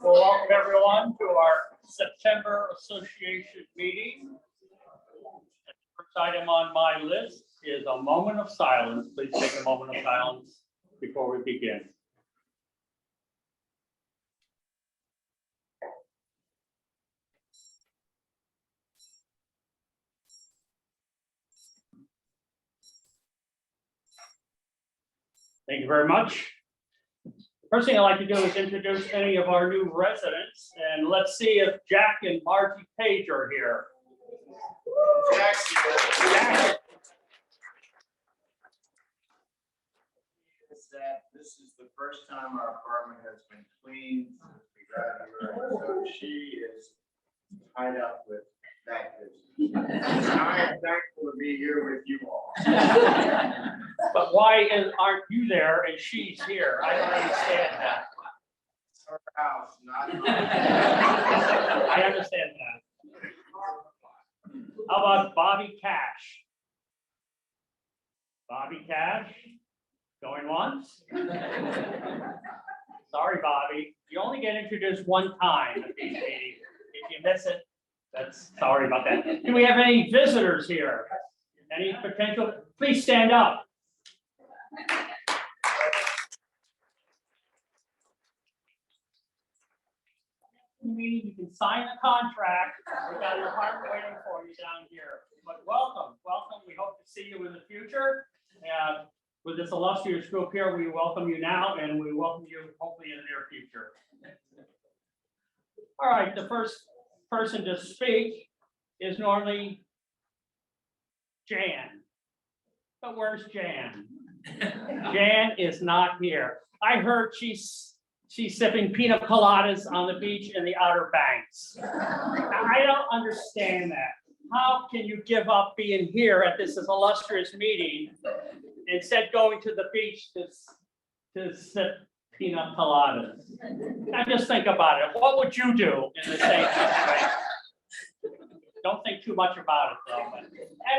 Well, welcome everyone to our September Association meeting. The first item on my list is a moment of silence. Please take a moment of silence before we begin. Thank you very much. First thing I'd like to do is introduce any of our new residents, and let's see if Jack and Margie Page are here. Jack. This is the first time our apartment has been cleaned since we got here, so she is tied up with that business. I am thankful to be here with you all. But why aren't you there and she's here? I don't understand that. It's her house, not mine. I understand that. How about Bobby Cash? Bobby Cash? Going once? Sorry, Bobby. You only get introduced one time at these meetings. If you miss it, that's sorry about that. Do we have any visitors here? Any potential? Please stand up. You can sign the contract. We've got your apartment waiting for you down here. But welcome. We hope to see you in the future. And with this illustrious group here, we welcome you now, and we welcome you hopefully in the near future. All right, the first person to speak is normally Jan. But where's Jan? Jan is not here. I heard she's sipping pina coladas on the beach in the Outer Banks. I don't understand that. How can you give up being here at this illustrious meeting instead going to the beach to sip pina coladas? Now just think about it. What would you do in the same situation? Don't think too much about it though. But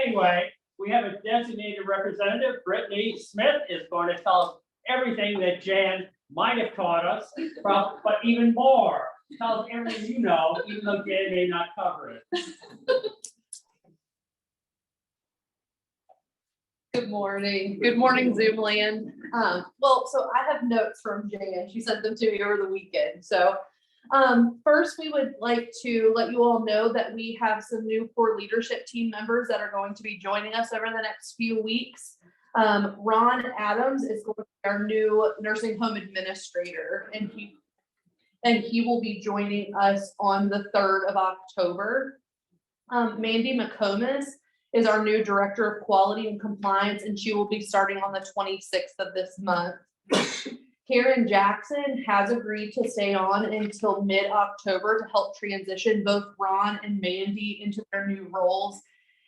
anyway, we have a designated representative. Brittany Smith is going to tell us everything that Jan might have taught us, but even more. Tell us everything you know, even though Jan may not cover it. Good morning, Zoom land. Well, so I have notes from Jan. She sent them to me over the weekend. So first, we would like to let you all know that we have some new core leadership team members that are going to be joining us over the next few weeks. Ron Adams is going to be our new nursing home administrator, and he will be joining us on the 3rd of October. Mandy McComas is our new director of quality and compliance, and she will be starting on the 26th of this month. Karen Jackson has agreed to stay on until mid-October to help transition both Ron and Mandy into their new roles.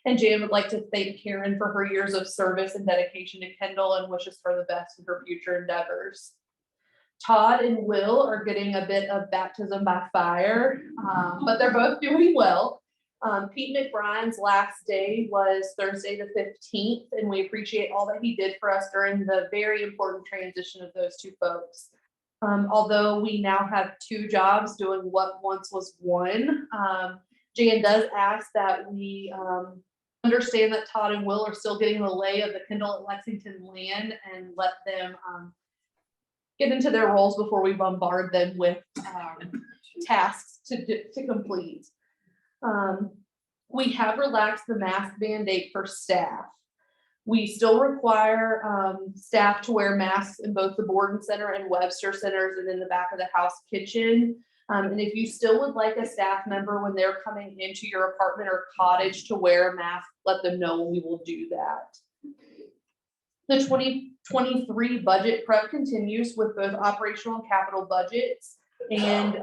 And Jan would like to thank Karen for her years of service and dedication to Kendall and wishes her the best in her future endeavors. Todd and Will are getting a bit of baptism by fire, but they're both doing well. Pete McBride's last day was Thursday the 15th, and we appreciate all that he did for us during the very important transition of those two folks. Although we now have two jobs doing what once was one, Jan does ask that we understand that Todd and Will are still getting the lay of the Kendall and Lexington land and let them get into their roles before we bombard them with tasks to complete. We have relaxed the mask mandate for staff. We still require staff to wear masks in both the Borden Center and Webster Centers and in the back of the house kitchen. And if you still would like a staff member when they're coming into your apartment or cottage to wear a mask, let them know and we will do that. The 2023 budget prep continues with both operational and capital budgets. And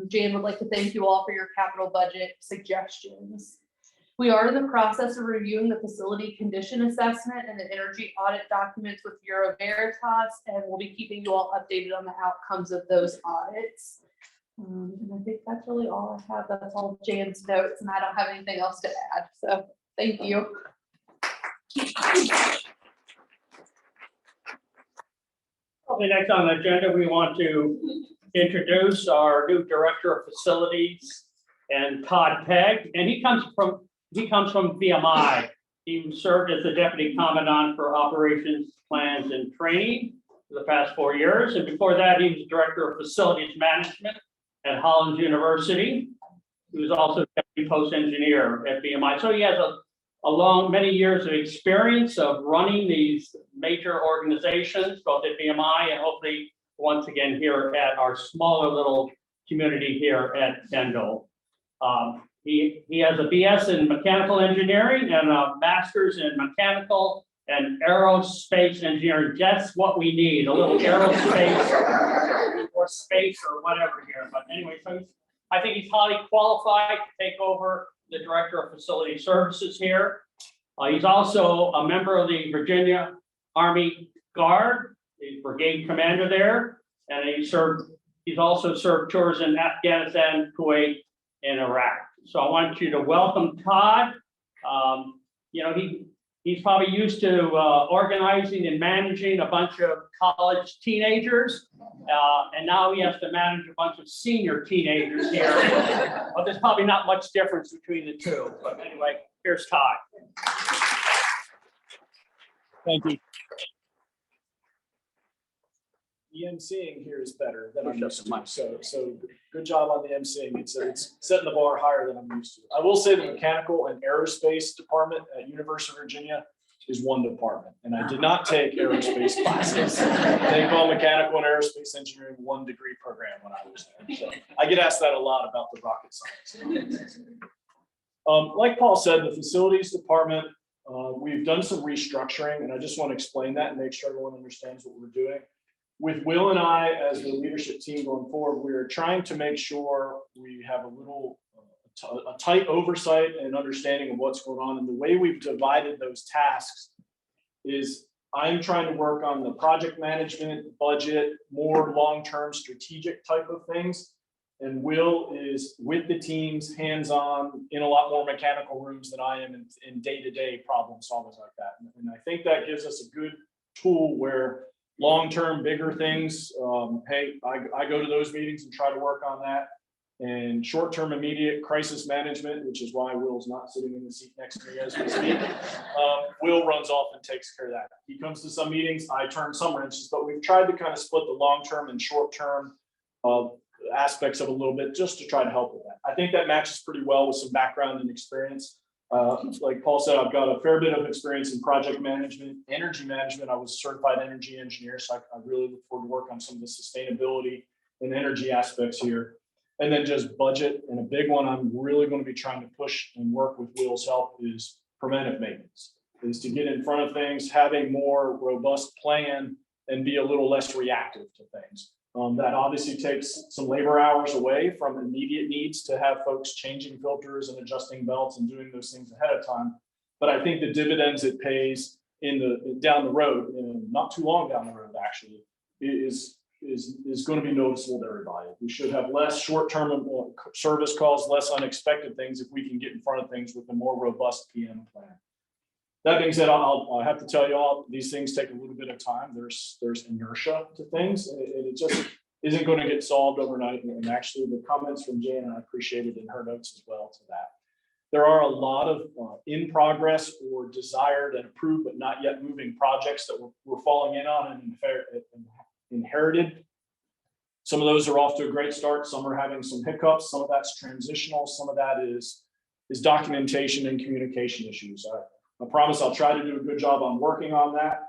Jan would like to thank you all for your capital budget suggestions. We are in the process of reviewing the facility condition assessment and the energy audit documents with Bureau Veritas, and we'll be keeping you all updated on the outcomes of those audits. And I think that's really all I have. That's all Jan's notes, and I don't have anything else to add. So thank you. Okay, next on the agenda, we want to introduce our new Director of Facilities and Todd Pegg, and he comes from VMI. He served as the Deputy Commandant for Operations, Plans, and Training for the past 4 years, and before that, he was Director of Facilities Management at Hollins University. He was also Deputy Post Engineer at VMI, so he has many years of experience of running these major organizations, both at VMI and hopefully once again here at our smaller little community here at Kendall. He has a BS in mechanical engineering and a master's in mechanical and aerospace engineering. Just what we need, a little aerospace or space or whatever here. But anyway, so I think he's highly qualified to take over the Director of Facility Services here. He's also a member of the Virginia Army Guard. He's brigade commander there, and he's also served tours in Afghanistan, Kuwait, and Iraq. So I want you to welcome Todd. He's probably used to organizing and managing a bunch of college teenagers, and now he has to manage a bunch of senior teenagers here. But there's probably not much difference between the two. But anyway, here's Todd. Thank you. The emceeing here is better than I'm used to. So good job on the emceeing. It's setting the bar higher than I'm used to. I will say the mechanical and aerospace department at University of Virginia is one department, and I did not take aerospace classes. They call mechanical and aerospace engineering 1 degree program when I was there. So I get asked that a lot about the rocket science. Like Paul said, the facilities department, we've done some restructuring, and I just want to explain that and make sure everyone understands what we're doing. With Will and I, as the leadership team going forward, we're trying to make sure we have a tight oversight and understanding of what's going on. And the way we've divided those tasks is I'm trying to work on the project management, budget, more long-term strategic type of things. And Will is with the teams, hands-on, in a lot more mechanical rooms than I am in day-to-day problem solving like that. And I think that gives us a good tool where long-term, bigger things, hey, I go to those meetings and try to work on that. And short-term, immediate crisis management, which is why Will's not sitting in the seat next to me as we speak. Will runs off and takes care of that. He comes to some meetings, I turn some wrenches, but we've tried to kind of split the long-term and short-term aspects of a little bit just to try to help with that. I think that matches pretty well with some background and experience. Like Paul said, I've got a fair bit of experience in project management, energy management. I was a certified energy engineer, so I really look forward to work on some of the sustainability and energy aspects here. And then just budget, and a big one I'm really going to be trying to push and work with Will's help is preventive maintenance, is to get in front of things, have a more robust plan, and be a little less reactive to things. That obviously takes some labor hours away from immediate needs to have folks changing filters and adjusting belts and doing those things ahead of time. But I think the dividends it pays down the road, not too long down the road actually, is going to be noticeable to everybody. We should have less short-term service calls, less unexpected things if we can get in front of things with a more robust PM plan. That being said, I'll have to tell you all, these things take a little bit of time. There's inertia to things, and it just isn't going to get solved overnight. And actually, the comments from Jan, I appreciated in her notes as well to that. There are a lot of in progress or desired and approved but not yet moving projects that we're falling in on and inherited. Some of those are off to a great start. Some are having some hiccups. Some of that's transitional. Some of that is documentation and communication issues. I promise I'll try to do a good job on working on that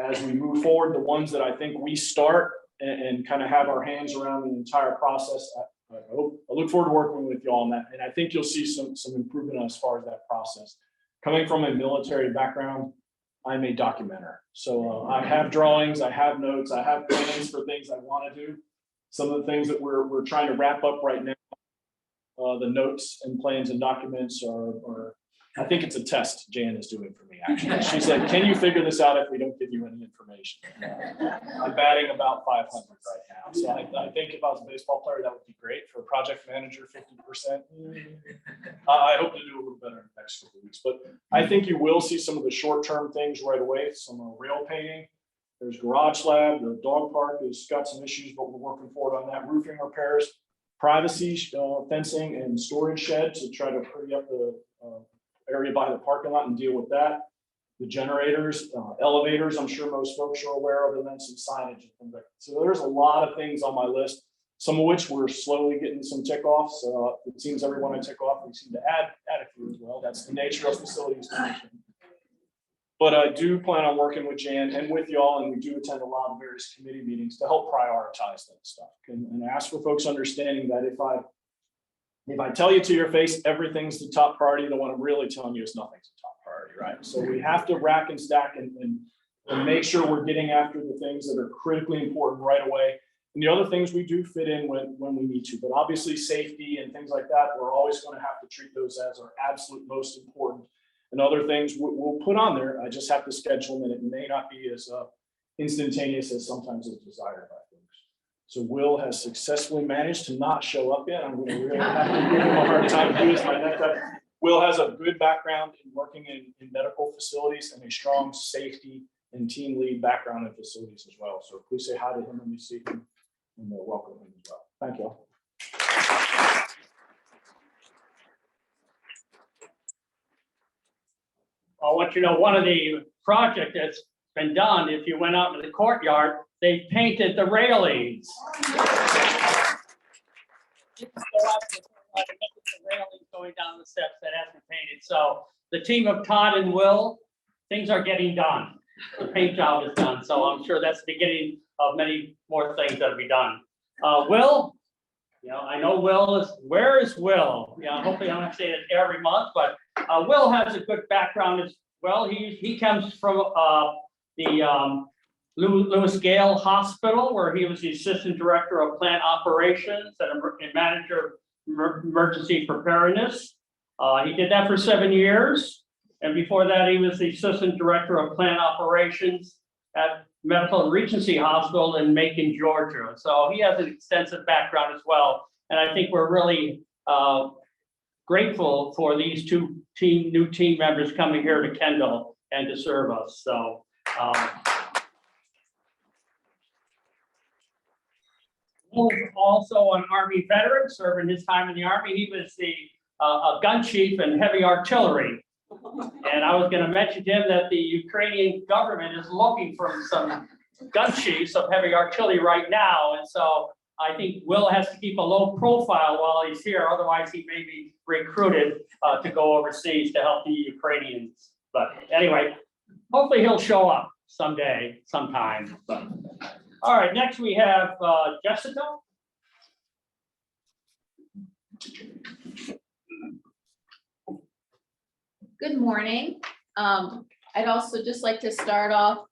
as we move forward. The ones that I think we start and kind of have our hands around the entire process, I look forward to working with you all on that. And I think you'll see some improvement as far as that process. Coming from a military background, I'm a documenter. So I have drawings, I have notes, I have plans for things I want to do. Some of the things that we're trying to wrap up right now, the notes and plans and documents are I think it's a test Jan is doing for me, actually. She's like, can you figure this out if we don't give you any information? I'm batting about 500 right now. So I think if I was a baseball player, that would be great. For a project manager, 50%. I hope to do a little better in the next couple of weeks. But I think you will see some of the short-term things right away, some rail painting. There's Garage Lab, the dog park has got some issues, but we're working forward on that. Roofing repairs, privacy, fencing and storage shed to try to pretty up the area by the parking lot and deal with that. The generators, elevators, I'm sure most folks are aware of, and then some signage and things like that. So there's a lot of things on my list, some of which we're slowly getting some tick offs. It seems every one I tick off, we seem to add a few as well. That's the nature of facilities management. But I do plan on working with Jan and with y'all, and we do attend a lot of various committee meetings to help prioritize that stuff. And ask for folks understanding that if I tell you to your face, everything's the top priority, then what I'm really telling you is nothing's the top priority, right? So we have to rack and stack and make sure we're getting after the things that are critically important right away. And the other things we do fit in when we need to, but obviously safety and things like that, we're always going to have to treat those as our absolute most important. And other things we'll put on there, I just have to schedule them, and it may not be as instantaneous as sometimes is desired by folks. So Will has successfully managed to not show up yet. I'm going to really have to give him a hard time. He is my next up. Will has a good background in working in medical facilities and a strong safety and team lead background in facilities as well. So please say hi to him when you see him, and welcome him as well. Thank you all. I want you to know one of the projects that's been done, if you went out into the courtyard, they painted the railings. The railings going down the steps that hasn't painted. So the team of Todd and Will, things are getting done. The paint job is done. So I'm sure that's the beginning of many more things that'll be done. Will, I know Will is, where is Will? Hopefully I don't have to say it every month, but Will has a good background as well. He comes from the Lewis Gale Hospital, where he was the assistant director of plant operations and manager of emergency preparedness. He did that for 7 years. And before that, he was the assistant director of plant operations at Medical Regency Hospital in Macon, Georgia. So he has an extensive background as well. And I think we're really grateful for these two new team members coming here to Kendall and to serve us. So also an Army veteran, serving his time in the Army. He was the a gun chief in heavy artillery. And I was going to mention to him that the Ukrainian government is looking for some gun chiefs of heavy artillery right now. And so I think Will has to keep a low profile while he's here. Otherwise, he may be recruited to go overseas to help the Ukrainians. But anyway, hopefully he'll show up someday, sometime. But, all right, next we have Jessica. Good morning. I'd also just like to start off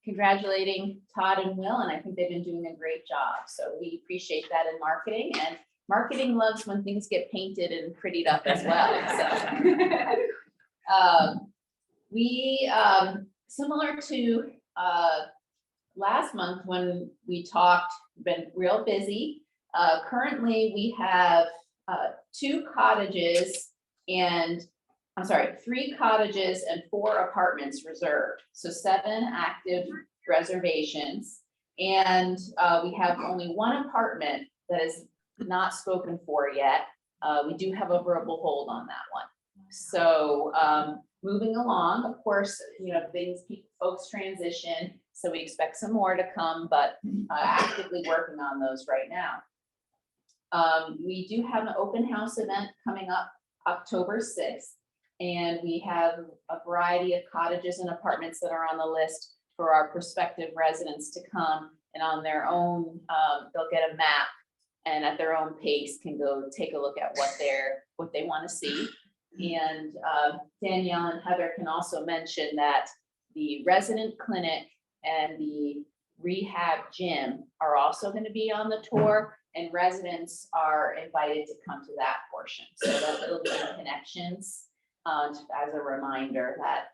congratulating Todd and Will, and I think they've been doing a great job. So we appreciate that in marketing, and marketing loves when things get painted and prettied up as well. So we, similar to last month when we talked, been real busy. Currently, we have 3 cottages and 4 apartments reserved. So 7 active reservations. And we have only 1 apartment that is not spoken for yet. We do have a verbal hold on that one. So moving along, of course, folks transition. So we expect some more to come, but actively working on those right now. We do have an open house event coming up October 6th. And we have a variety of cottages and apartments that are on the list for our prospective residents to come, and on their own, they'll get a map and at their own pace can go take a look at what they want to see. And Danielle and Heather can also mention that the resident clinic and the rehab gym are also going to be on the tour, and residents are invited to come to that portion. So that'll be connections. As a reminder that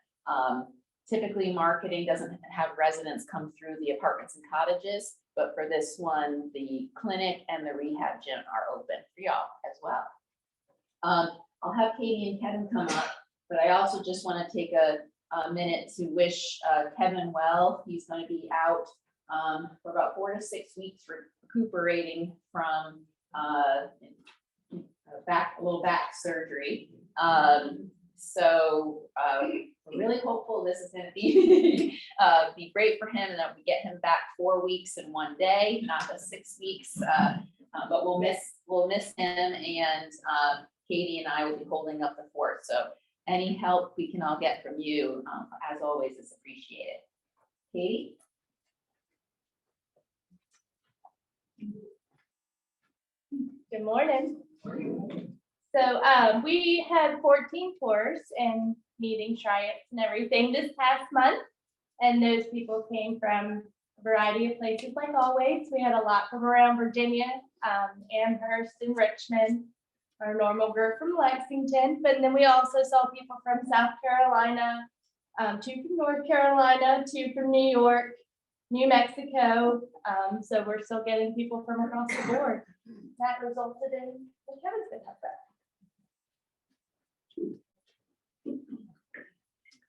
typically marketing doesn't have residents come through the apartments and cottages, but for this one, the clinic and the rehab gym are open for y'all as well. I'll have Katie and Kevin come up, but I also just want to take a a minute to wish Kevin well. He's going to be out for about 4 to 6 weeks recuperating from a little back surgery. So we're really hopeful this is going to be be great for him and that we get him back 4 weeks in 1 day, not the 6 weeks. But we'll miss him, and Katie and I will be holding up the fort. So any help we can all get from you, as always, is appreciated. Katie? Good morning. So we had 14 tours and meeting triumphs and everything this past month. And those people came from a variety of places like always. We had a lot from around Virginia, Amherst and Richmond, our normal group from Lexington. But then we also saw people from South Carolina, 2 from North Carolina, 2 from New York, New Mexico. So we're still getting people from across the board. That resulted in the Kevin's been have that.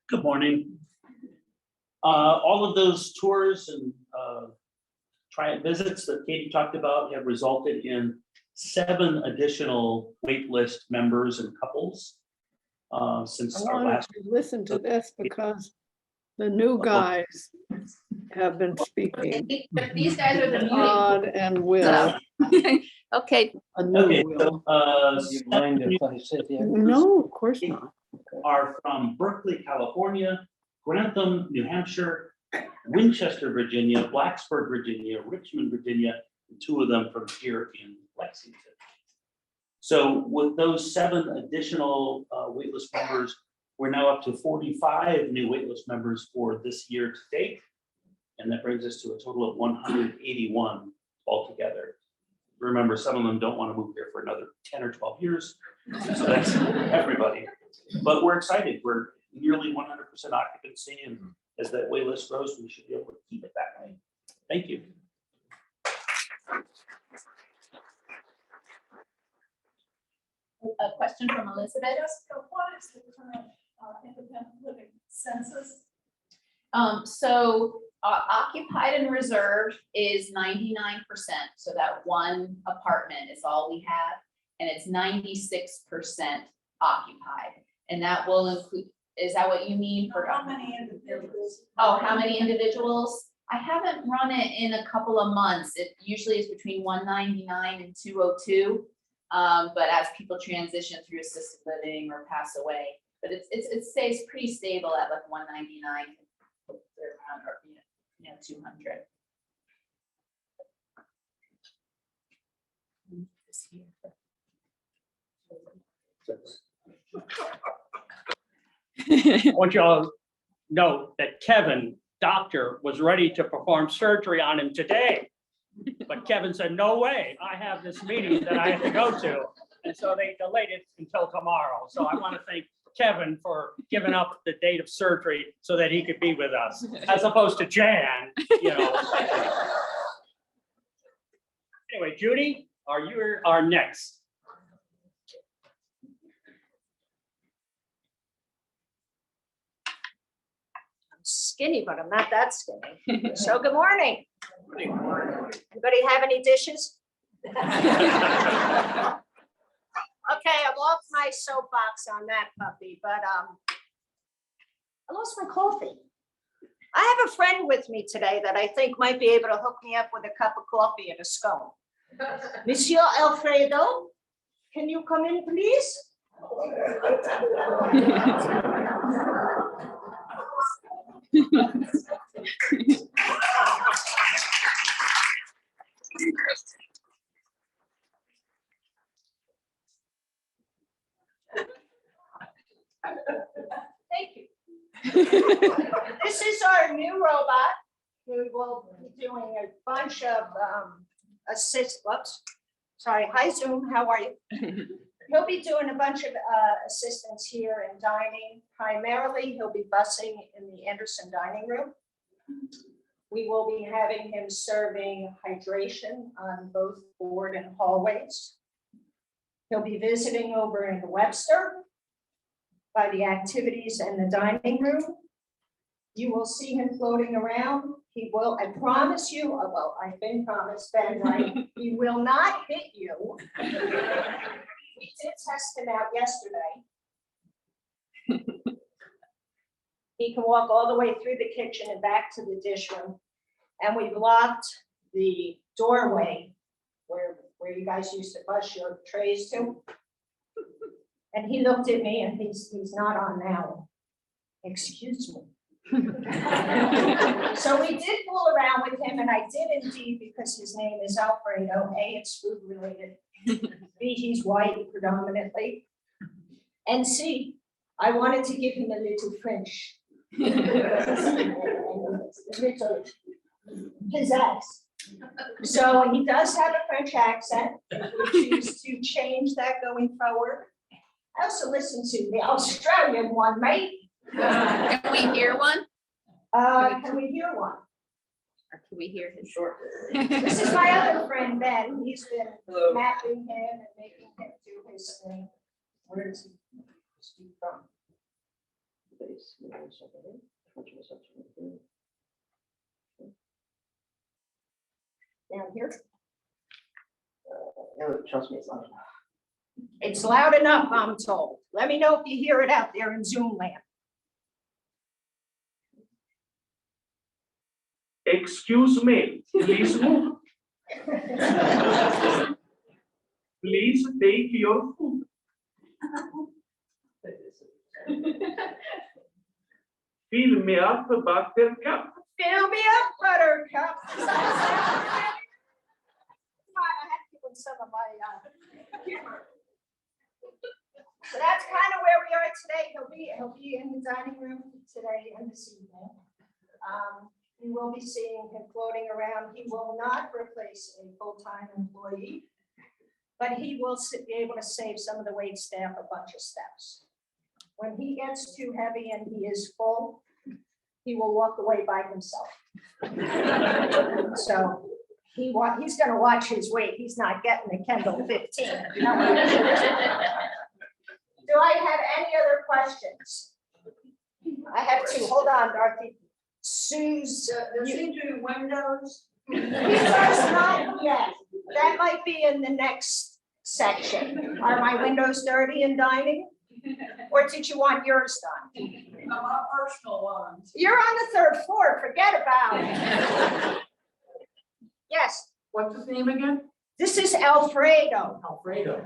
Good morning. All of those tours and triumph visits that Katie talked about have resulted in 7 additional wait list members and couples since I our wanted last. to listen to this because the new guys have been speaking. These guys are the muting. Todd and Will, Okay, a new Okay, Will. You mind if I sit here? No, of course not. Are from Berkeley, California, Grantham, New Hampshire, Winchester, Virginia, Blacksburg, Virginia, Richmond, Virginia, and 2 of them from here in Lexington. So with those 7 additional waitlist members, we're now up to 45 new waitlist members for this year to date. And that brings us to a total of 181 altogether. Remember, some of them don't want to move here for another 10 or 12 years. So that's everybody. But we're excited. We're nearly 100% occupancy. And as that wait list grows, we should be able to keep it that way. Thank you. a question from Elizabeth. What is the current independent living census? So occupied and reserved is 99%. So that one apartment is all we have, and it's 96% occupied. And that will include, is that what you mean for? How many individuals? Oh, how many individuals? I haven't run it in a couple of months. It usually is between 199 and 202. But as people transition through assisted living or pass away, but it stays pretty stable at like 199. Around, or, 200. I want you all to note that Kevin, doctor, was ready to perform surgery on him today. But Kevin said, no way, I have this meeting that I have to go to. And so they delayed it until tomorrow. So I want to thank Kevin for giving up the date of surgery so that he could be with us, as opposed to Jan, Anyway, Judy, you are next. Skinny, but I'm not that skinny. So good morning. Anybody have any dishes? Okay, I'm off my soapbox on that puppy, but I lost my coffee. I have a friend with me today that I think might be able to hook me up with a cup of coffee and a scone. Monsieur Alfredo, can you come in, please? Thank you. This is our new robot. We will be doing a bunch of hi Zoom, how are you? He'll be doing a bunch of assistance here in dining. Primarily, he'll be bussing in the Anderson dining room. We will be having him serving hydration on both board and hallways. He'll be visiting over in Webster by the activities in the dining room. You will see him floating around. He will, I promise you, well, I've been promised, Ben, right? He will not hit you. We did test him out yesterday. He can walk all the way through the kitchen and back to the dish room. And we blocked the doorway where you guys used to bus your trays to. And he looked at me and he's not on now. Excuse me. So we did fool around with him, and I did indeed, because his name is Alfredo. A, it's food related. B, he's white predominantly. And C, I wanted to give him a little French. A little pizzazz. So he does have a French accent. If we choose to change that going forward. I also listen to the Australian one, mate. Can we hear one? Can we hear one? Or can we hear his? Sure. This is my other friend, Ben. He's been mapping him and making him do his thing. Where does he speak from? Down here? No, trust me, it's not. It's loud enough, I'm told. Let me know if you hear it out there in Zoom land. Excuse me, please move. Please take your food. Fill me up, buttercup. Fill me up, buttercup. I had to give him some of my humor. So that's kind of where we are today. He'll be in the dining room today and this evening. You will be seeing him floating around. He will not replace a full-time employee, but he will be able to save some of the wait staff a bunch of steps. When he gets too heavy and he is full, he will walk away by himself. So he's gonna watch his weight. He's not getting the Kendall 15. Do I have any other questions? I have two. Hold on, Dorothy. Sue's. Does he do windows? He does not yet. That might be in the next section. Are my windows dirty in dining? Or did you want yours done? My personal ones. You're on the third floor. Forget about it. Yes, What's his name again? this is Alfredo. Alfredo.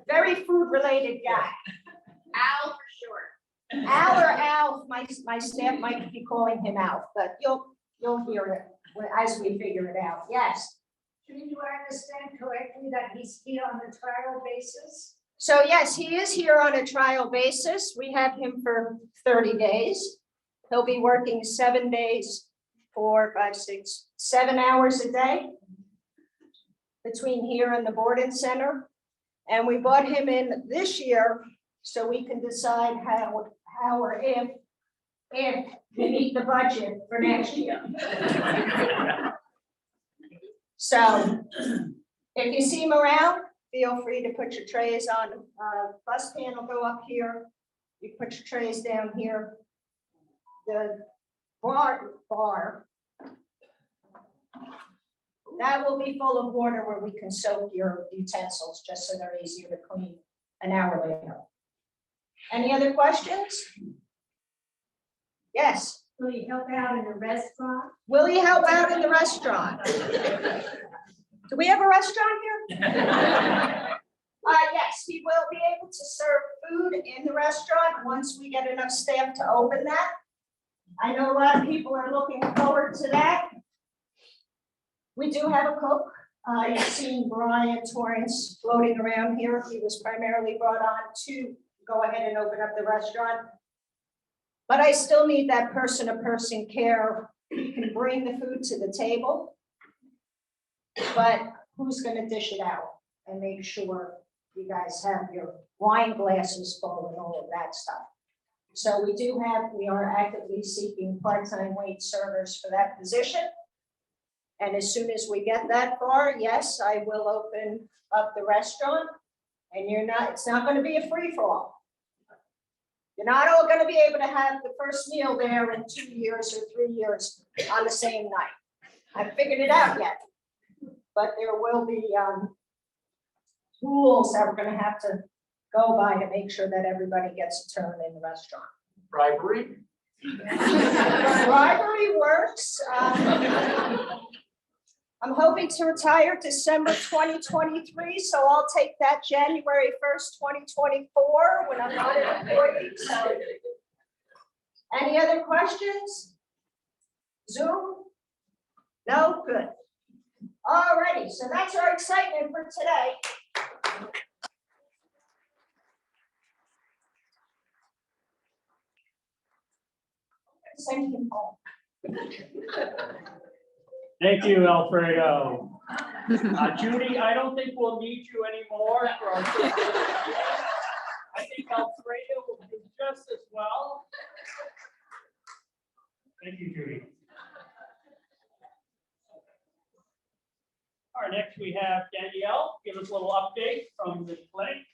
Very food related guy. Al for short. Al or Alf, my staff might be calling him Alf, but you'll hear it as we figure it out. Yes. Do I understand correctly that he's here on a trial basis? So yes, he is here on a trial basis. We have him for 30 days. He'll be working 7 days, 4, 5, 6, 7 hours a day between here and the boarding center. And we brought him in this year so we can decide how or if we meet the budget for next year. So if you see him around, feel free to put your trays on. Bus pan will go up here. You put your trays down here. The bar, that will be full of water where we can soak your utensils, just so they're easier to clean an hour later. Any other questions? Yes. Will he help out in the restaurant? Will you help out in the restaurant? Do we have a restaurant here? Yes, he will be able to serve food in the restaurant once we get enough staff to open that. I know a lot of people are looking forward to that. We do have a cook. You've seen Brian Torrance floating around here. He was primarily brought on to go ahead and open up the restaurant. But I still need that person-to-person care. You can bring the food to the table, but who's gonna dish it out and make sure you guys have your wine glasses full and all of that stuff? So we are actively seeking part-time wait servers for that position. And as soon as we get that far, yes, I will open up the restaurant. And it's not gonna be a free-for-all. You're not all gonna be able to have the first meal there in 2 years or 3 years on the same night. I haven't figured it out yet. But there will be rules that we're gonna have to go by to make sure that everybody gets a turn in the restaurant. Bribery? Bribery works. I'm hoping to retire December 2023, so I'll take that January 1st, 2024, when I'm not an employee. So, any other questions? Zoom? No? Good. All righty, so that's our excitement for today. Send him home. Thank you, Alfredo. Judy, I don't think we'll need you anymore for our. I think Alfredo will do just as well. Thank you, Judy. All right, next we have Danielle, give us a little update from the clinic.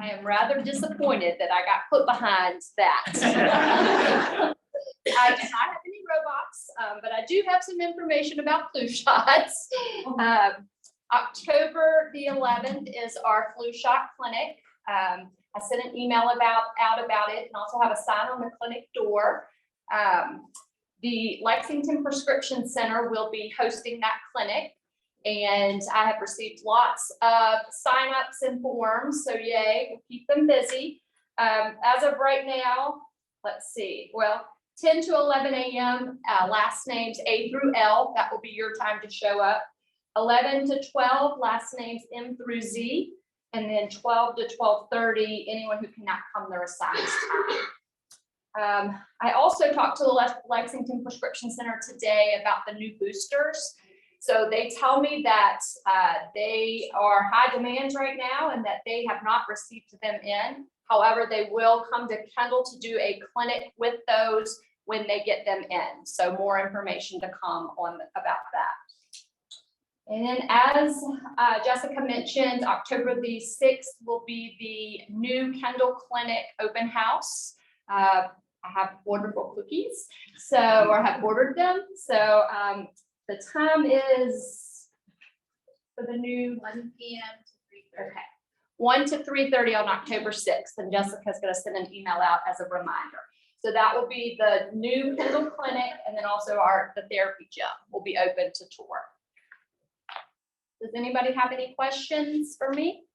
I am rather disappointed that I got put behind that. I do not have any robots, but I do have some information about flu shots. October the 11th is our flu shot clinic. I sent an email out about it and also have a sign on the clinic door. The Lexington Prescription Center will be hosting that clinic. And I have received lots of signups and forms, so yay, we'll keep them busy. As of right now, let's see, well, 10 to 11 a.m., last names A through L, that will be your time to show up. 11 to 12, last names M through Z, and then 12 to 12:30, anyone who cannot come their assigned time. I also talked to the Lexington Prescription Center today about the new boosters. So they tell me that they are high demand right now and that they have not received them in. However, they will come to Kendall to do a clinic with those when they get them in. So more information to come on about that. And then as Jessica mentioned, October the 6th will be the new Kendall Clinic open house. I have wonderful cookies, or have ordered them. So the time is for the new 1 p.m. to 3:30. Okay, 1 to 3:30 on October 6th, and Jessica's gonna send an email out as a reminder. So that will be the new Kendall Clinic, and then also the therapy gym will be open to tour. Does anybody have any questions for me?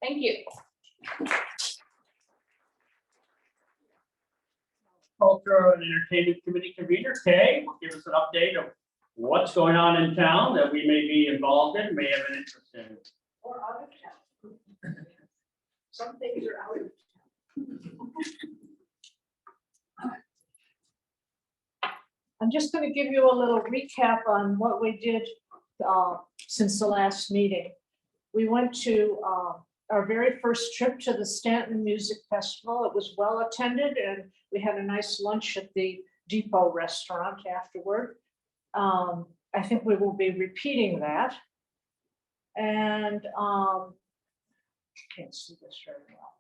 Thank you. Culture and Entertainment Committee convener, Kay, will give us an update of what's going on in town that we may be involved in, may have an interest in. Or out of town. Some things are out of town. I'm just going to give you a little recap on what we did since the last meeting. We went to our very first trip to the Stanton Music Festival. It was well attended, and we had a nice lunch at the Depot restaurant afterward. I think we will be repeating that. And can't see this very well.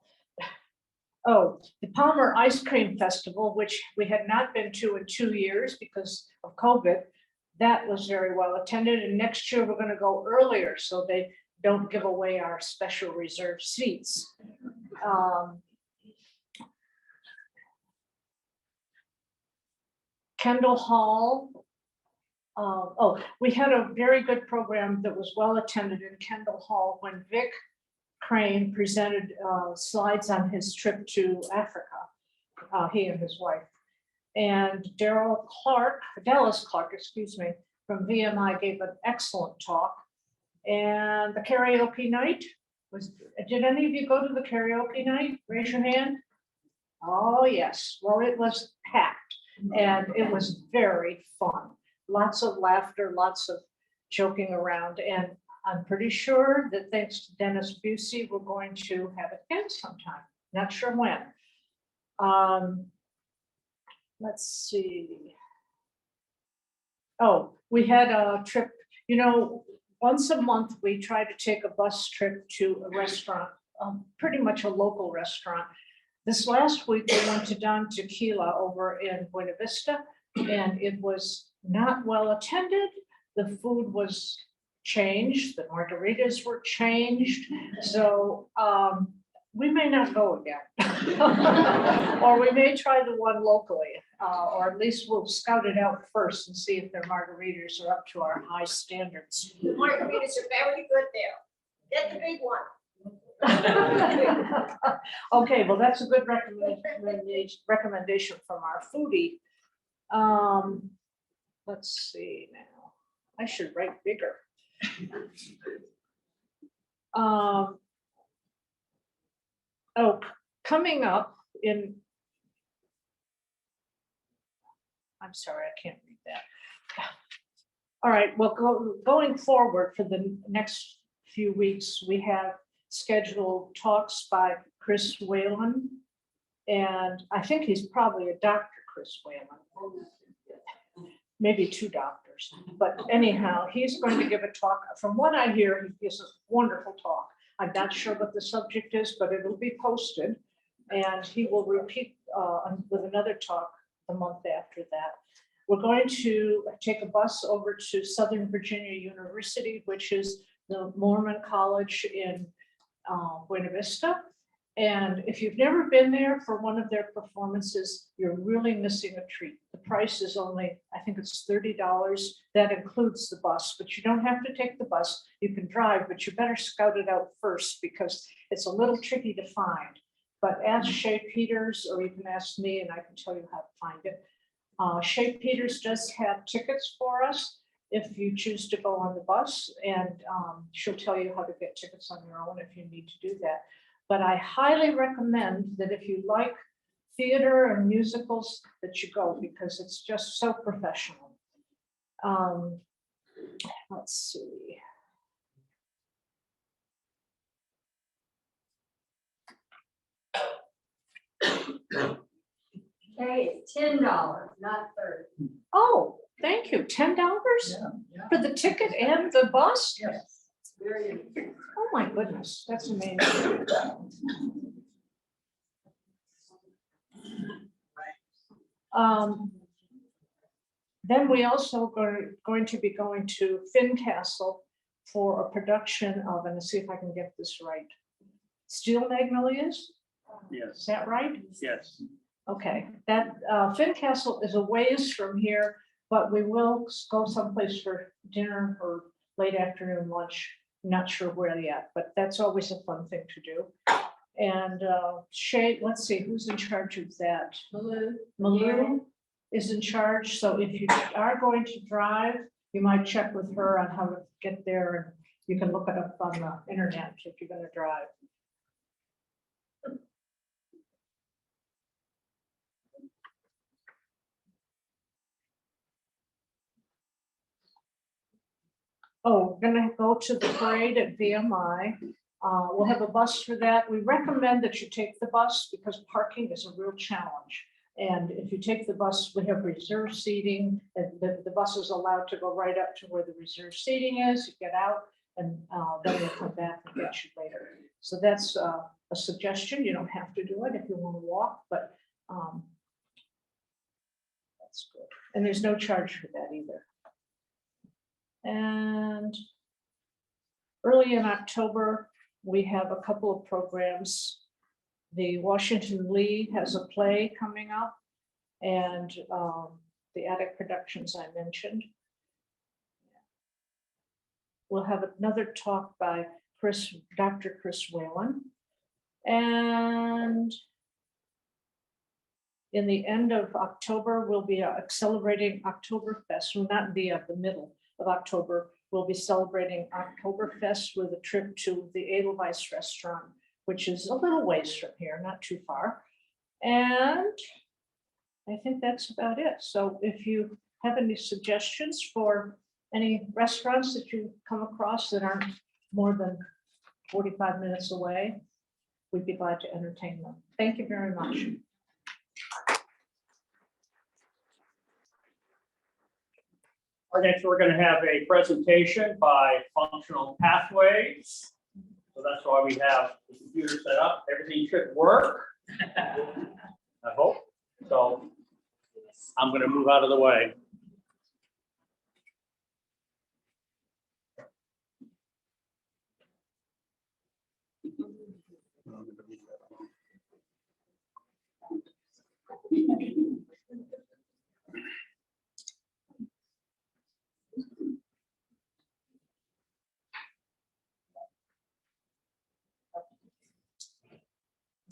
Oh, the Palmer Ice Cream Festival, which we had not been to in 2 years because of COVID, that was very well attended. And next year we're going to go earlier so they don't give away our special reserved seats. Kendall Hall. We had a very good program that was well attended in Kendall Hall when Vic Crane presented slides on his trip to Africa, he and his wife. And Dallas Clark, from VMI gave an excellent talk. And the karaoke night did any of you go to the karaoke night? Raise your hand. Oh, yes. Well, it was packed and it was very fun. Lots of laughter, lots of joking around. And I'm pretty sure that thanks to Dennis Busey, we're going to have it again sometime. Not sure when. let's see. Oh, we had a trip, you know, once a month, we try to take a bus trip to a restaurant, pretty much a local restaurant. This last week, we went to Don Tequila over in Buena Vista, and it was not well attended. The food was changed, the margaritas were changed, so we may not go again. Or we may try the one locally, or at least we'll scout it out first and see if their margaritas are up to our high standards. The margaritas are very good there. Get the big one. Okay, well, that's a good recommendation from our foodie. Let's see now, I should write bigger. Oh, coming up in, I'm sorry, I can't read that. All right, well, going forward for the next few weeks, we have scheduled talks by Chris Whalen. And I think he's probably a Dr. Chris Whalen. Maybe two doctors, but anyhow, he's going to give a talk. From what I hear, he gives a wonderful talk. I'm not sure what the subject is, but it'll be posted. And he will repeat with another talk the month after that. We're going to take a bus over to Southern Virginia University, which is the Mormon college in Buena Vista. And if you've never been there for one of their performances, you're really missing a treat. The price is only, I think it's $30. That includes the bus, but you don't have to take the bus. You can drive, but you better scout it out first because it's a little tricky to find. But ask Shay Peters, or you can ask me and I can tell you how to find it. Shay Peters does have tickets for us if you choose to go on the bus, and she'll tell you how to get tickets on your own if you need to do that. But I highly recommend that if you like theater and musicals, that you go because it's just so professional. Let's see. Hey, it's $10, not 30. Oh, thank you. $10 for the ticket and the bus? Yes. It's very interesting. Oh, my goodness, that's amazing. Then we also are going to be going to Fincastle for a production of, and let's see if I can get this right, Steel Magnolias? Is Yes, that right? yes. Okay, that Fincastle is a ways from here, but we will go someplace for dinner or late afternoon lunch. Not sure where yet, but that's always a fun thing to do. And Shay, let's see, who's in charge of that? Malou is in charge. So if you are going to drive, you might check with her on how to get there, and you can look it up on the internet if you're going to drive. Oh, we're gonna go to the parade at VMI. We'll have a bus for that. We recommend that you take the bus because parking is a real challenge. And if you take the bus, we have reserved seating, and the bus is allowed to go right up to where the reserved seating is. You get out, and then we'll come back and get you later. So that's a suggestion. You don't have to do it if you want to walk, but that's good. And there's no charge for that either. And early in October, we have a couple of programs. The Washington Lee has a play coming up, and the Attic Productions I mentioned. We'll have another talk by Dr. Chris Whalen. And in the end of October, we'll be celebrating Oktoberfest. Well, not the middle of October, we'll be celebrating Oktoberfest with a trip to the Edelweiss restaurant, which is a little ways from here, not too far. And I think that's about it. So if you have any suggestions for any restaurants that you come across that aren't more than 45 minutes away, we'd be glad to entertain them. Thank you very much. Next, we're gonna have a presentation by Functional Pathways. So that's why we have the computer set up. Everything should work. I hope. So I'm gonna move out of the way.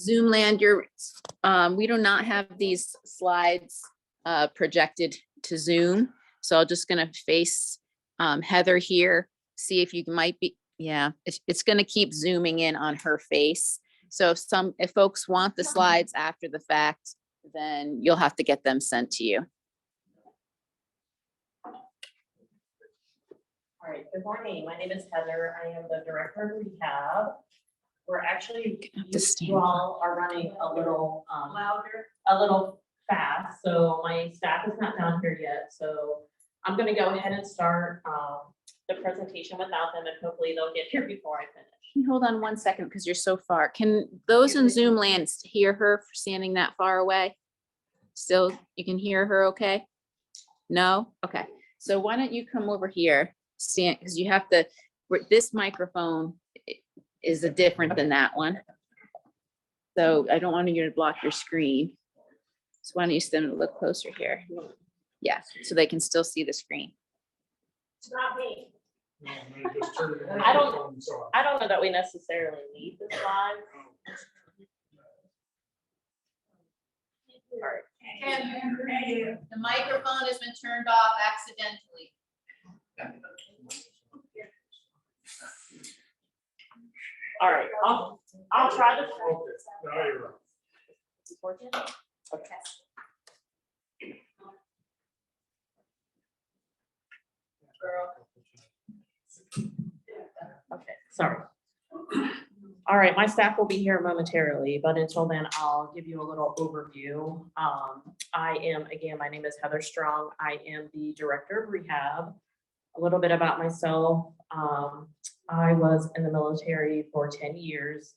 Zoom land, we do not have these slides projected to Zoom. So I'm just gonna face Heather here, see if you might be, yeah, it's gonna keep zooming in on her face. So if folks want the slides after the fact, then you'll have to get them sent to you. All right, good morning. My name is Heather. I am the director of rehab. We're actually, you all are running a little louder, a little fast. So my staff is not down here yet. So I'm gonna go ahead and start the presentation without them, and hopefully they'll get here before I finish. Can you hold on one second because you're so far? Can those in Zoom land hear her for standing that far away? Still, you can hear her okay? No? Okay. So why don't you come over here, stand, because you have to, this microphone is different than that one. So I don't want you to block your screen. So why don't you stand a little closer here? Yeah, so they can still see the screen. It's not me. I don't know that we necessarily need the slides. All right. The microphone has been turned off accidentally. All right, I'll try to. It's working? Okay. Okay, sorry. All right, my staff will be here momentarily, but until then, I'll give you a little overview. My name is Heather Strong. I am the director of rehab. A little bit about myself. I was in the military for 10 years.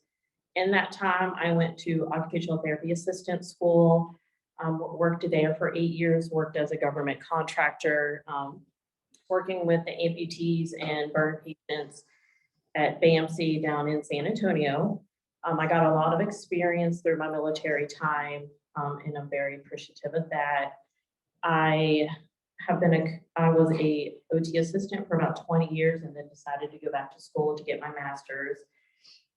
In that time, I went to occupational therapy assistant school, worked there for 8 years, worked as a government contractor, working with the amputees and burn patients at BAMC down in San Antonio. I got a lot of experience through my military time, and I'm very appreciative of that. I was a OT assistant for about 20 years and then decided to go back to school to get my master's.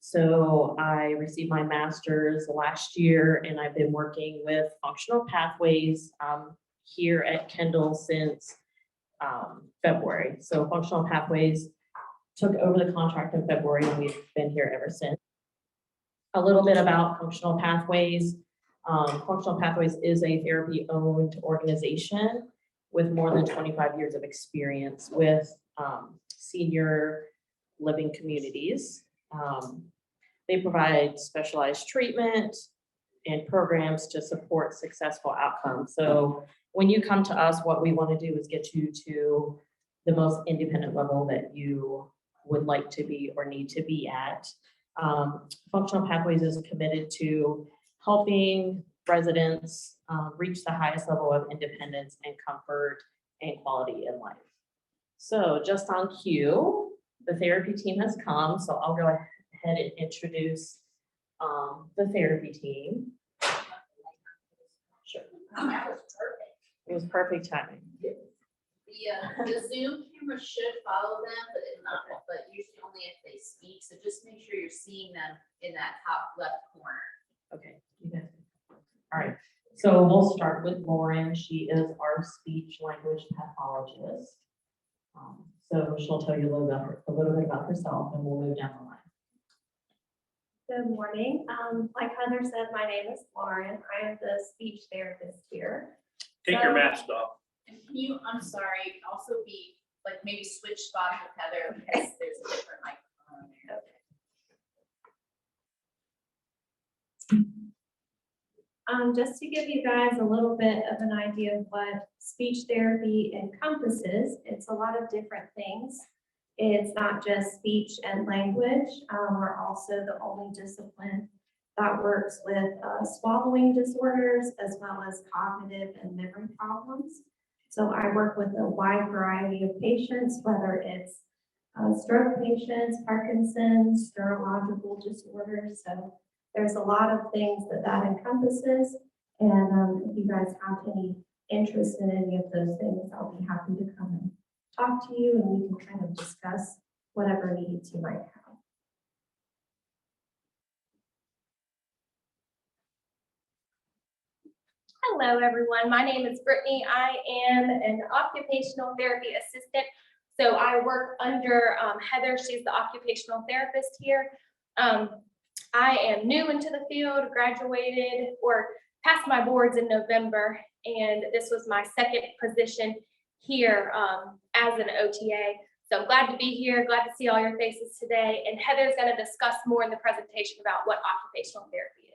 So I received my master's last year, and I've been working with Functional Pathways here at Kendall since February. So Functional Pathways took over the contract in February, and we've been here ever since. A little bit about Functional Pathways. Functional Pathways is a therapy-owned organization with more than 25 years of experience with senior living communities. They provide specialized treatment and programs to support successful outcomes. So when you come to us, what we want to do is get you to the most independent level that you would like to be or need to be at. Functional Pathways is committed to helping residents reach the highest level of independence and comfort and quality in life. So just on cue, the therapy team has come, so I'll go ahead and introduce the therapy team. Sure. That was perfect. It was perfect timing. The Zoom camera should follow them, but usually only if they speak. So just make sure you're seeing them in that top left corner. Okay. You guys. All right. So we'll start with Lauren. She is our speech language pathologist. So she'll tell you a little bit about herself, and we'll move down the line. Good morning. Like Heather said, my name is Lauren. I am the speech therapist here. Take your mask off. And can you, I'm sorry, also be like maybe switch spots with Heather because there's a different microphone there. Just to give you guys a little bit of an idea of what speech therapy encompasses, it's a lot of different things. It's not just speech and language. We're also the only discipline that works with swallowing disorders as well as cognitive and memory problems. So I work with a wide variety of patients, whether it's stroke patients, Parkinson's, neurological disorders. So there's a lot of things that encompasses. And if you guys have any interest in any of those things, I'll be happy to come and talk to you and we can kind of discuss whatever needs you might have. Hello, everyone. My name is Brittany. I am an occupational therapy assistant. So I work under Heather. She's the occupational therapist here. I am new into the field, graduated or passed my boards in November, and this was my second position here as an OTA. So I'm glad to be here, glad to see all your faces today. And Heather's going to discuss more in the presentation about what occupational therapy is.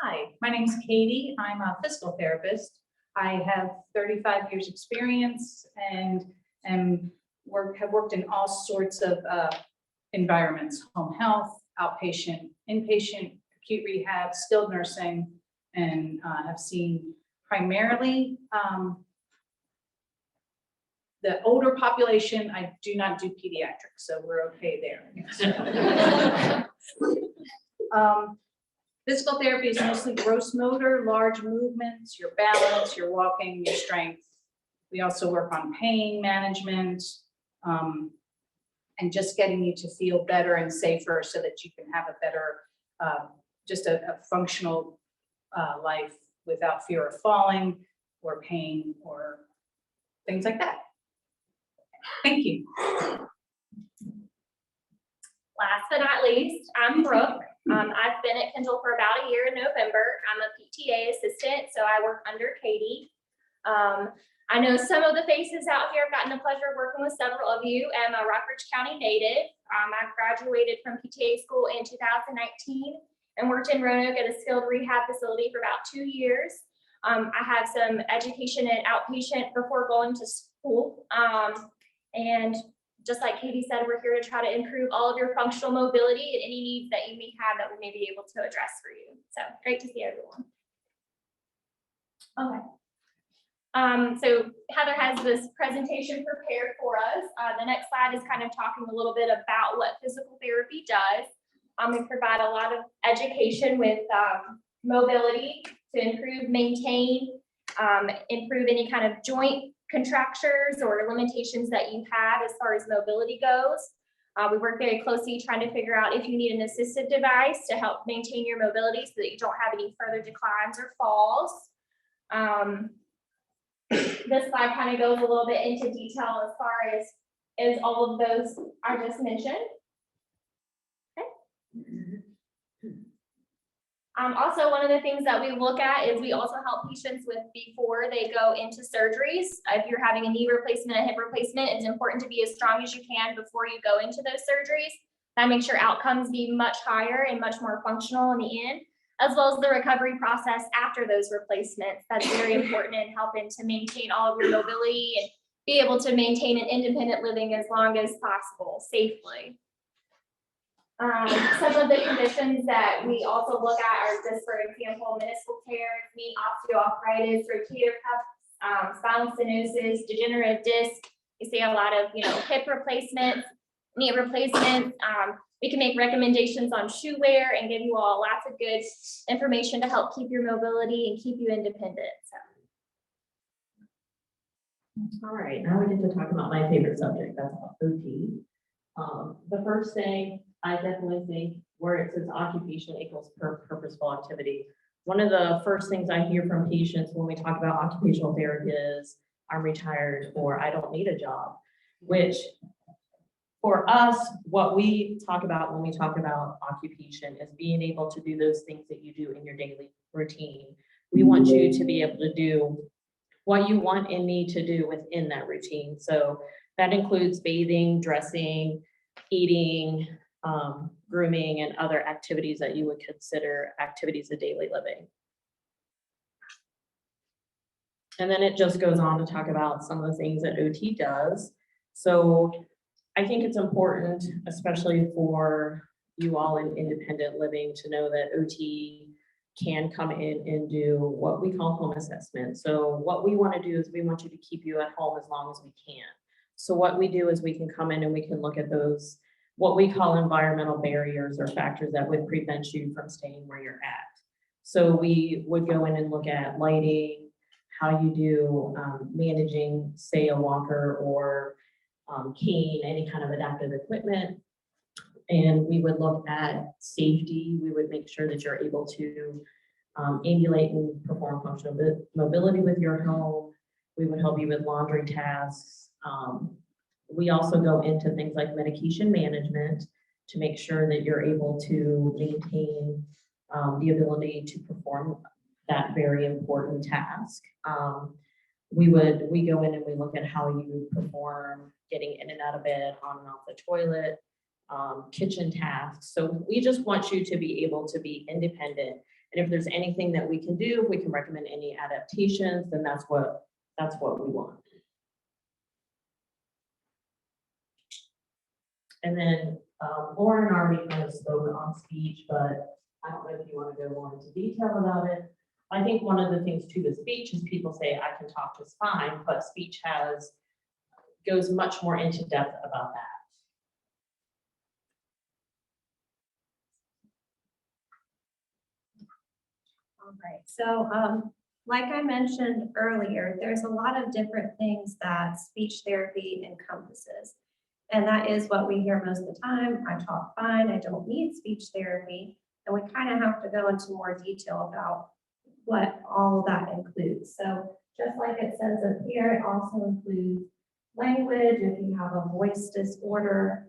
Hi, my name's Katie. I'm a physical therapist. I have 35 years experience and have worked in all sorts of environments: home health, outpatient, inpatient, acute rehab, skilled nursing, and have seen primarily the older population. I do not do pediatrics, so we're okay there. Physical therapy is mostly gross motor, large movements, your balance, your walking, your strength. We also work on pain management and just getting you to feel better and safer so that you can have a better, just a functional life without fear of falling or pain or things like that. Thank you. Last but not least, I'm Brooke. I've been at Kendall for about a year in November. I'm a PTA assistant, so I work under Katie. I know some of the faces out here. I've gotten the pleasure of working with several of you. I'm a Rockbridge County native. I graduated from PTA school in 2019 and worked in Roanoke at a skilled rehab facility for about 2 years. I have some education in outpatient before going to school. And just like Katie said, we're here to try to improve all of your functional mobility and any needs that you may have that we may be able to address for you. So great to see everyone. Okay. So Heather has this presentation prepared for us. The next slide is kind of talking a little bit about what physical therapy does. We provide a lot of education with mobility to improve, maintain, improve any kind of joint contractures or limitations that you have as far as mobility goes. We work very closely trying to figure out if you need an assistive device to help maintain your mobility so that you don't have any further declines or falls. This slide kind of goes a little bit into detail as far as all of those I just mentioned. Okay. Also, one of the things that we look at is we also help patients with before they go into surgeries. If you're having a knee replacement, a hip replacement, it's important to be as strong as you can before you go into those surgeries. That makes your outcomes be much higher and much more functional in the end, as well as the recovery process after those replacements. That's very important in helping to maintain all of your mobility and be able to maintain an independent living as long as possible, safely. Some of the conditions that we also look at are just, for example, meniscal tears, knee osteoarthritis, rotator cuff, spinal stenosis, degenerative disc. You see a lot of, hip replacements, knee replacements. We can make recommendations on shoe wear and give you all lots of good information to help keep your mobility and keep you independent. So. All right, now we get to talk about my favorite subject, that's OT. The first thing I definitely think where it says occupation equals purposeful activity. One of the first things I hear from patients when we talk about occupational therapy is I'm retired or I don't need a job, which for us, what we talk about when we talk about occupation is being able to do those things that you do in your daily routine. We want you to be able to do what you want and need to do within that routine. So that includes bathing, dressing, eating, grooming and other activities that you would consider activities of daily living. And then it just goes on to talk about some of the things that OT does. So I think it's important, especially for you all in independent living, to know that OT can come in and do what we call home assessment. So what we want to do is we want you to keep you at home as long as we can. So what we do is we can come in and we can look at those, what we call environmental barriers or factors that would prevent you from staying where you're at. So we would go in and look at lighting, how you do managing, say, a walker or cane, any kind of adaptive equipment. And we would look at safety. We would make sure that you're able to ambulate and perform functional mobility with your home. We would help you with laundry tasks. We also go into things like medication management to make sure that you're able to maintain the ability to perform that very important task. We go in and we look at how you perform getting in and out of bed, on and off the toilet, kitchen tasks. So we just want you to be able to be independent. And if there's anything that we can do, if we can recommend any adaptations, then that's what we want. And then Lauren already kind of spoke on speech, but I don't know if you want to go more into detail about it. I think one of the things too with speech is people say I can talk just fine, but speech goes much more into depth about that. All right, so like I mentioned earlier, there's a lot of different things that speech therapy encompasses. And that is what we hear most of the time. I talk fine, I don't need speech therapy. And we kind of have to go into more detail about what all of that includes. So just like it says up here, it also includes language. If you have a voice disorder,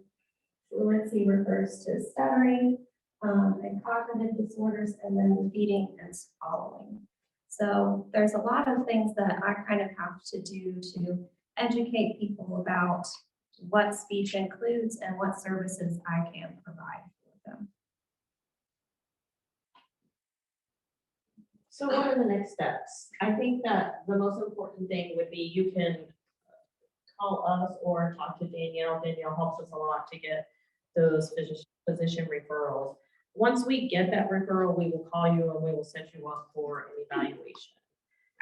fluency refers to stuttering, and cognitive disorders, and then repeating and swallowing. So there's a lot of things that I kind of have to do to educate people about what speech includes and what services I can provide for them. So what are the next steps? I think that the most important thing would be you can call us or talk to Danielle. Danielle helps us a lot to get those physician referrals. Once we get that referral, we will call you and we will set you up for an evaluation.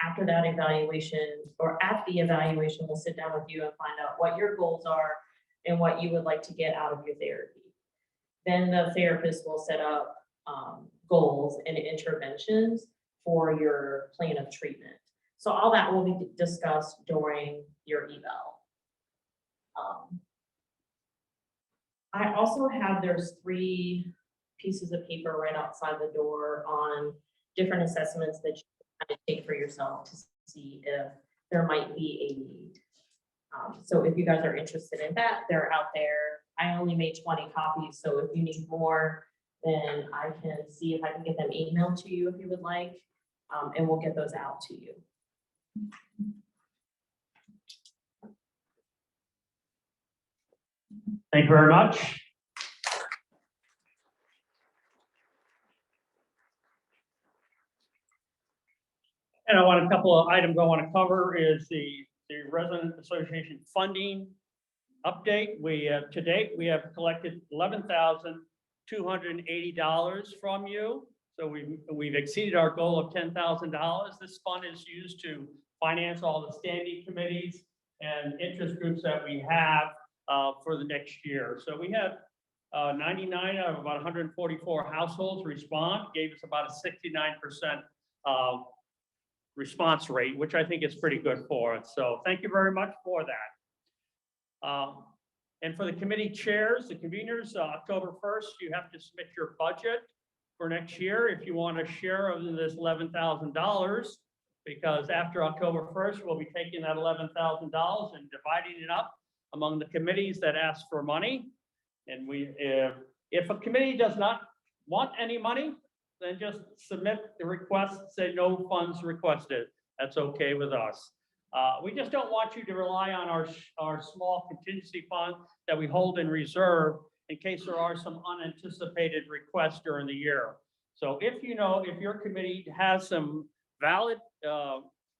After that evaluation, or at the evaluation, we'll sit down with you and find out what your goals are and what you would like to get out of your therapy. Then the therapist will set up goals and interventions for your plan of treatment. So all that will be discussed during your eval. I also have, there's 3 pieces of paper right outside the door on different assessments that you can take for yourself to see if there might be a need. So if you guys are interested in that, they're out there. I only made 20 copies, so if you need more, then I can see if I can get them emailed to you if you would like, and we'll get those out to you. Thank you very much. And I want a couple of items I want to cover is the resident association funding update. We to date, we have collected $11,280 from you. So we've exceeded our goal of $10,000. This fund is used to finance all the standing committees and interest groups that we have for the next year. So we have 99 out of about 144 households respond, gave us about a 69% response rate, which I think is pretty good for us. So thank you very much for that. And for the committee chairs, the conveners, October 1st, you have to submit your budget for next year if you want a share of this $11,000, because after October 1st, we'll be taking that $11,000 and dividing it up among the committees that ask for money. And if a committee does not want any money, then just submit the request, say no funds requested. That's okay with us. We just don't want you to rely on our small contingency fund that we hold in reserve in case there are some unanticipated requests during the year. So if your committee has some valid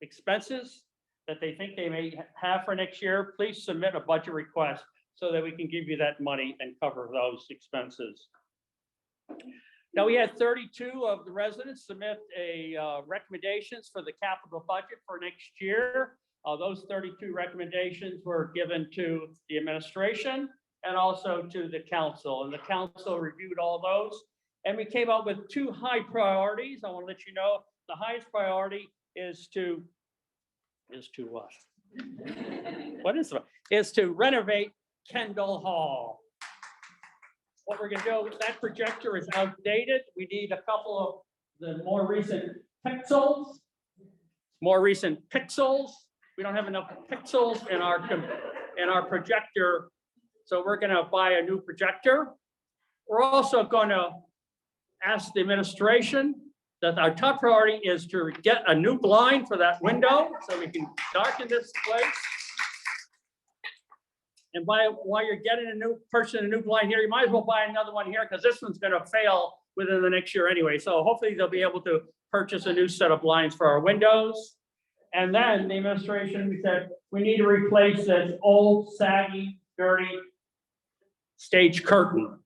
expenses that they think they may have for next year, please submit a budget request so that we can give you that money and cover those expenses. Now, we had 32 of the residents submit recommendations for the capital budget for next year. Those 32 recommendations were given to the administration and also to the council, and the council reviewed all those. And we came up with 2 high priorities. I want to let you know the highest priority is to what? What is it? Is to renovate Kendall Hall. What we're gonna do, that projector is outdated. We need a couple of the more recent pixels. We don't have enough pixels in our projector, so we're gonna buy a new projector. We're also gonna ask the administration that our top priority is to get a new blind for that window so we can darken this place. And while you're getting a new blind here, you might as well buy another one here because this one's gonna fail within the next year anyway. So hopefully they'll be able to purchase a new set of blinds for our windows. And then the administration, we said, we need to replace this old, saggy, dirty stage curtain.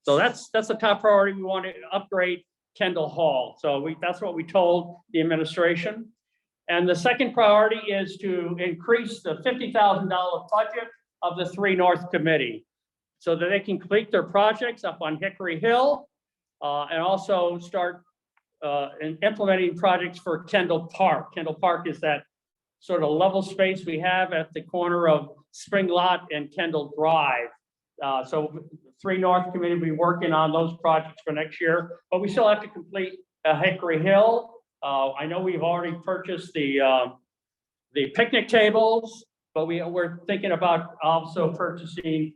So that's the top priority. We want to upgrade Kendall Hall. So that's what we told the administration. And the second priority is to increase the $50,000 budget of the 3 North Committee so that they can complete their projects up on Hickory Hill and also start implementing projects for Kendall Park. Kendall Park is that sort of level space we have at the corner of Spring Lot and Kendall Drive. So 3 North Committee will be working on those projects for next year, but we still have to complete Hickory Hill. I know we've already purchased the picnic tables, but we're thinking about also purchasing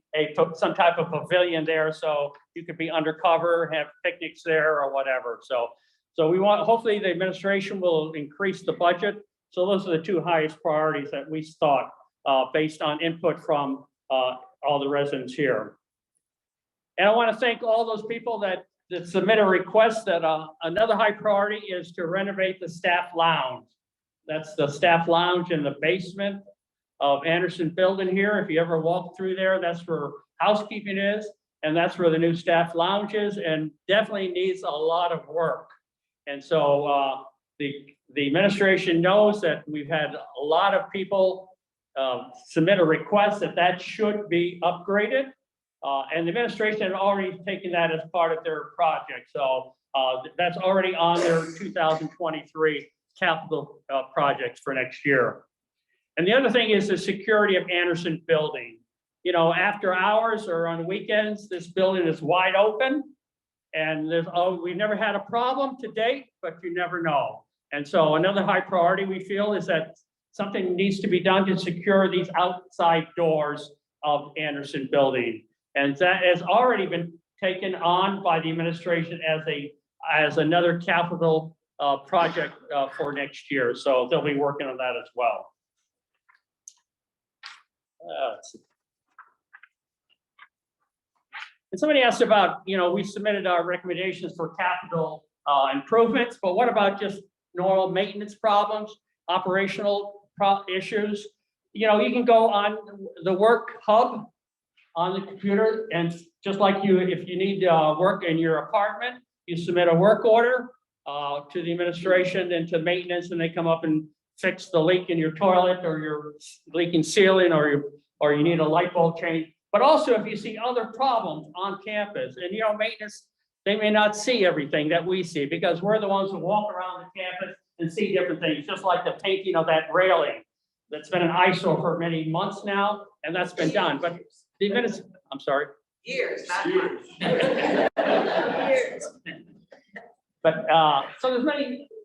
some type of pavilion there, so you could be undercover, have picnics there or whatever. So we want, hopefully the administration will increase the budget. So those are the 2 highest priorities that we thought based on input from all the residents here. And I want to thank all those people that submit a request that another high priority is to renovate the staff lounge. That's the staff lounge in the basement of Anderson Building here. If you ever walk through there, that's where housekeeping is, and that's where the new staff lounge is, and definitely needs a lot of work. And so the administration knows that we've had a lot of people submit a request that should be upgraded. And the administration had already taken that as part of their project. So that's already on their 2023 capital projects for next year. And the other thing is the security of Anderson Building. You know, after hours or on weekends, this building is wide open. And we've never had a problem to date, but you never know. And so another high priority we feel is that something needs to be done to secure these outside doors of Anderson Building. And that has already been taken on by the administration as another capital project for next year. So they'll be working on that as well. And somebody asked about, we submitted our recommendations for capital improvements, but what about just normal maintenance problems, operational issues? You can go on the work hub on the computer, and just like if you need work in your apartment, you submit a work order to the administration and to maintenance, and they come up and fix the leak in your toilet or your leaking ceiling or you need a light bulb change. But also if you see other problems on campus and maintenance, they may not see everything that we see because we're the ones who walk around the campus and see different things, just like the painting of that railing that's been an eyesore for many months now, and that's been done. But the minutes, I'm sorry. Years, not Years. Years. But so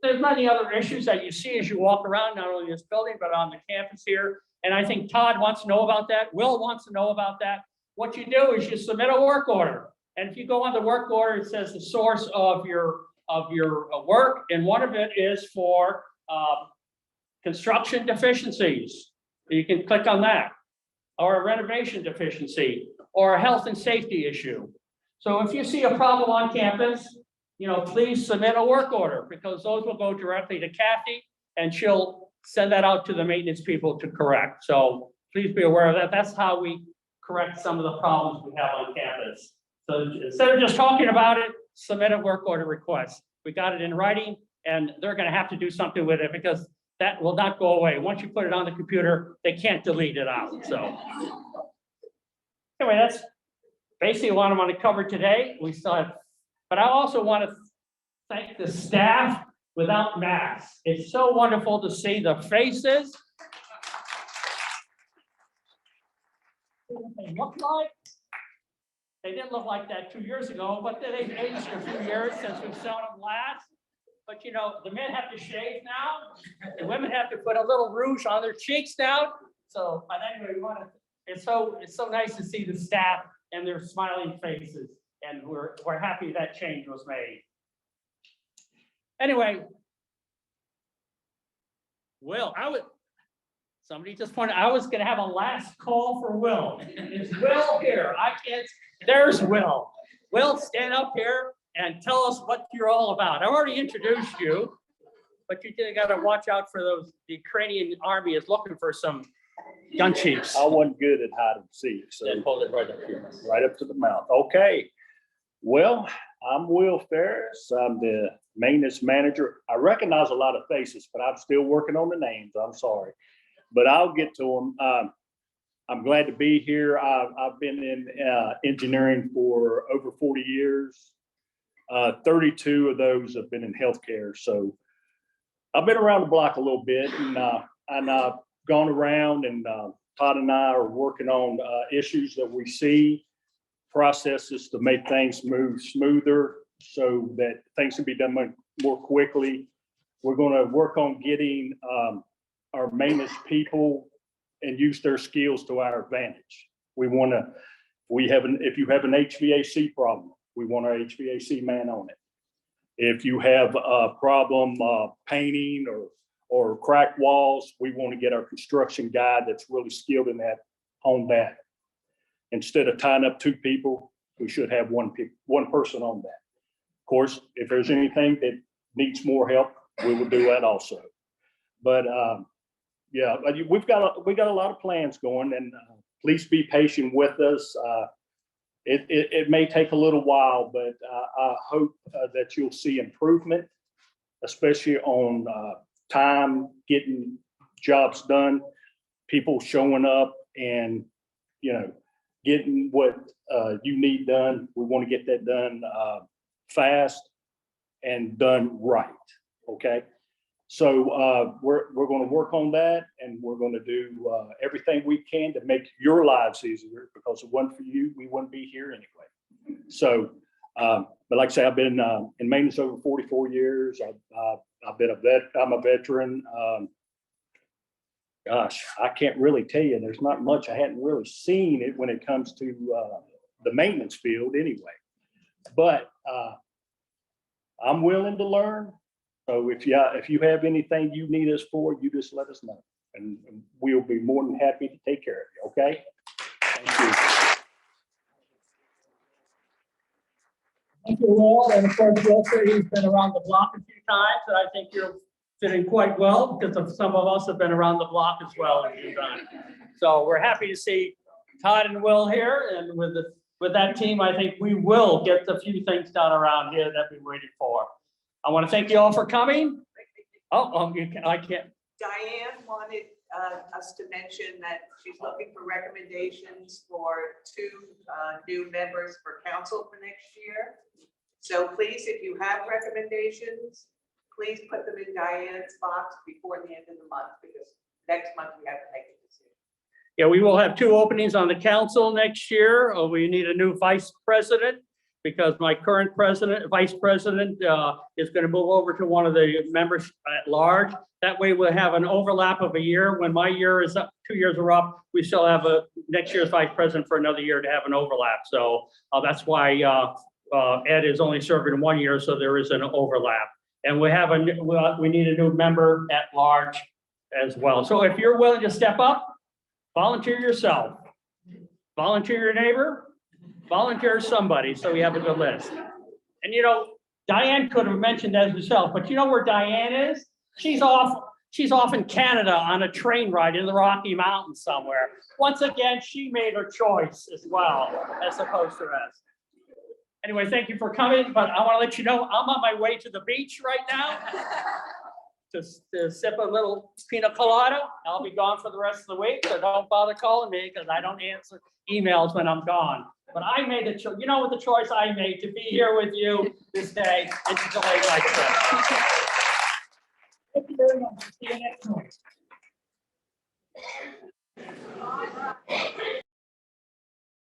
there's many other issues that you see as you walk around, not only this building, but on the campus here. And I think Todd wants to know about that. Will wants to know about that. What you do is you submit a work order. And if you go on the work order, it says the source of your work. And one of it is for construction deficiencies, you can click on that, or a renovation deficiency, or a health and safety issue. So if you see a problem on campus, please submit a work order, because those will go directly to Kathy, and she'll send that out to the maintenance people to correct. So please be aware of that. That's how we correct some of the problems we have on campus. So instead of just talking about it, submit a work order request. We got it in writing, and they're gonna have to do something with it, because that will not go away. Once you put it on the computer, they can't delete it out, so. Anyway, that's basically what I want to cover today. We still have, but I also want to thank the staff without masks. It's so wonderful to see the faces. They look like, they didn't look like that 2 years ago, but they've aged a few years since we've seen them last. But the men have to shave now, the women have to put a little rouge on their cheeks now. So, but anyway, it's so nice to see the staff and their smiling faces, and we're happy that change was made. Anyway, Will, somebody just pointed, I was gonna have a last call for Will. Is Will here? There's Will. Will, stand up here and tell us what you're all about. I've already introduced you, but you gotta watch out for those. The Ukrainian army is looking for some gun chiefs. I wasn't good at hide and seek, so Then hold it right up here. right up to the mouth. Okay. Well, I'm Will Ferris. I'm the maintenance manager. I recognize a lot of faces, but I'm still working on the names. I'm sorry, but I'll get to them. I'm glad to be here. I've been in engineering for over 40 years. 32 of those have been in healthcare. So I've been around the block a little bit, and I've gone around, and Todd and I are working on issues that we see, processes to make things move smoother so that things can be done more quickly. We're going to work on getting our maintenance people and use their skills to our advantage. If you have an HVAC problem, we want our HVAC man on it. If you have a problem painting or cracked walls, we want to get our construction guy that's really skilled in that on that. Instead of tying up two people, we should have one person on that. Of course, if there's anything that needs more help, we will do that also. But yeah, we got a lot of plans going, and please be patient with us. It may take a little while, but I hope that you'll see improvement, especially on time, getting jobs done, people showing up and, getting what you need done. We want to get that done fast and done right, okay? So we're going to work on that, and we're going to do everything we can to make your lives easier, because if it wasn't for you, we wouldn't be here anyway. So, but like I say, I've been in maintenance over 44 years. I'm a veteran. Gosh, I can't really tell you. There's not much I hadn't really seen it when it comes to the maintenance field anyway. But I'm willing to learn. So if you have anything you need us for, you just let us know, and we'll be more than happy to take care of you. Okay? Thank you. Thank you, Will. And of course, Will said he's been around the block a few times, and I think you're fitting quite well, because some of us have been around the block as well a few times. So we're happy to see Todd and Will here, and with that team, I think we will get the few things done around here that we waited for. I want to thank you all for coming. I can't. Diane wanted us to mention that she's looking for recommendations for 2 new members for council for next year. So please, if you have recommendations, please put them in Diane's box before the end of the month, because next month we have to make a decision. Yeah, we will have 2 openings on the council next year. We need a new vice president, because my current vice president is going to move over to one of the members at large. That way we'll have an overlap of a year. When my year is up, 2 years are up, we still have next year's vice president for another year to have an overlap. So that's why Ed is only serving 1 year, so there is an overlap. And we need a new member at large as well. So if you're willing to step up, volunteer yourself, volunteer your neighbor, volunteer somebody, so we have a good list. And you know, Diane could have mentioned that herself, but you know where Diane is? She's off in Canada on a train ride in the Rocky Mountains somewhere. Once again, she made her choice as well, as opposed to us. Anyway, thank you for coming, but I want to let you know, I'm on my way to the beach right now to sip a little pina colada. I'll be gone for the rest of the week, so don't bother calling me because I don't answer emails when I'm gone. But I made a choice. You know what the choice I made? To be here with you this day and to delay my trip. Thank you very much. See you next month.